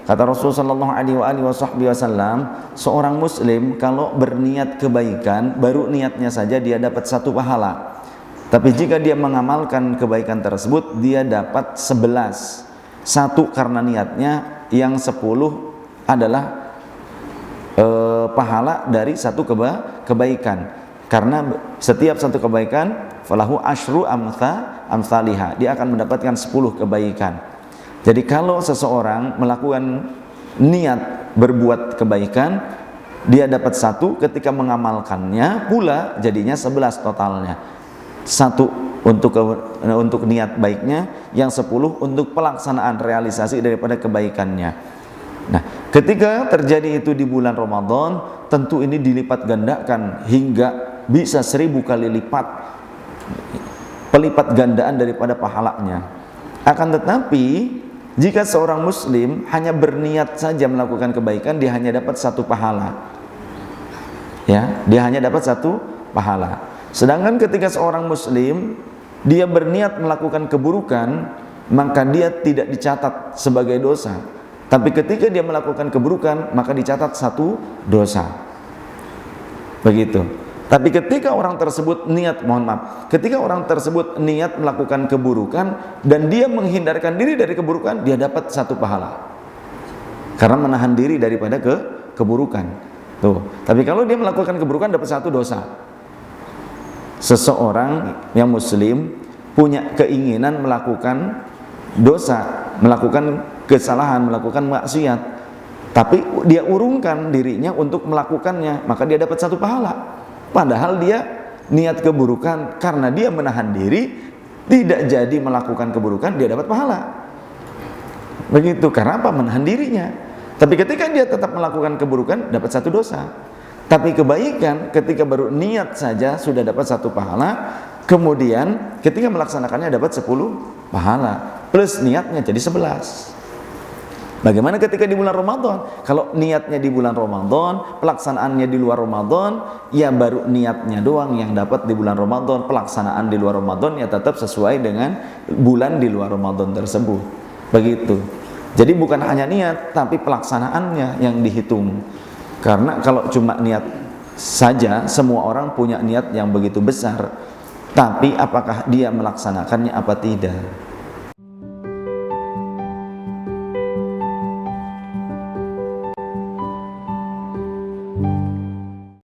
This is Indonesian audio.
Kata Rasulullah SAW, seorang muslim kalau berniat kebaikan, baru niatnya saja dia dapat 1 pahala. Tapi jika dia mengamalkan kebaikan tersebut, dia dapat 11. 1 karena niatnya, yang 10 adalah pahala dari 1 kebaikan. Karena setiap 1 kebaikan, falahu asyru amsalihah, dia akan mendapatkan 10 kebaikan. Jadi kalau seseorang melakukan niat berbuat kebaikan, dia dapat 1, ketika mengamalkannya pula jadinya 11 totalnya. 1 untuk niat baiknya, yang 10 untuk pelaksanaan realisasi daripada kebaikannya. Nah, ketika terjadi itu di bulan Ramadan, tentu ini dilipat gandakan hingga bisa 1000 kali lipat, pelipat gandaan daripada pahalanya. Akan tetapi jika seorang muslim hanya berniat saja melakukan kebaikan, dia hanya dapat 1 pahala. Ya, dia hanya dapat 1 pahala. Sedangkan ketika seorang muslim dia berniat melakukan keburukan, maka dia tidak dicatat sebagai dosa. Tapi ketika dia melakukan keburukan, maka dicatat 1 dosa. Begitu. Tapi ketika orang tersebut ketika orang tersebut niat melakukan keburukan dan dia menghindarkan diri dari keburukan, dia dapat 1 pahala. Karena menahan diri daripada keburukan. Tuh. Tapi kalau dia melakukan keburukan, dapat 1 dosa. Seseorang yang muslim punya keinginan melakukan dosa, melakukan kesalahan, melakukan maksiat, tapi dia urungkan dirinya untuk melakukannya, maka dia dapat 1 pahala. Padahal dia niat keburukan, karena dia menahan diri tidak jadi melakukan keburukan, dia dapat pahala. Begitu, karena apa? Menahan dirinya. Tapi ketika dia tetap melakukan keburukan, dapat 1 dosa. Tapi kebaikan ketika baru niat saja sudah dapat 1 pahala, kemudian ketika melaksanakannya dapat 10 pahala, plus niatnya jadi 11. Bagaimana ketika di bulan Ramadan? Kalau niatnya di bulan Ramadan, pelaksanaannya di luar Ramadan, ya baru niatnya doang yang dapat di bulan Ramadan. Pelaksanaan di luar Ramadan ya tetap sesuai dengan bulan di luar Ramadan tersebut. Begitu. Jadi bukan hanya niat, tapi pelaksanaannya yang dihitung. Karena kalau cuma niat saja, semua orang punya niat yang begitu besar, tapi apakah dia melaksanakannya apa tidak?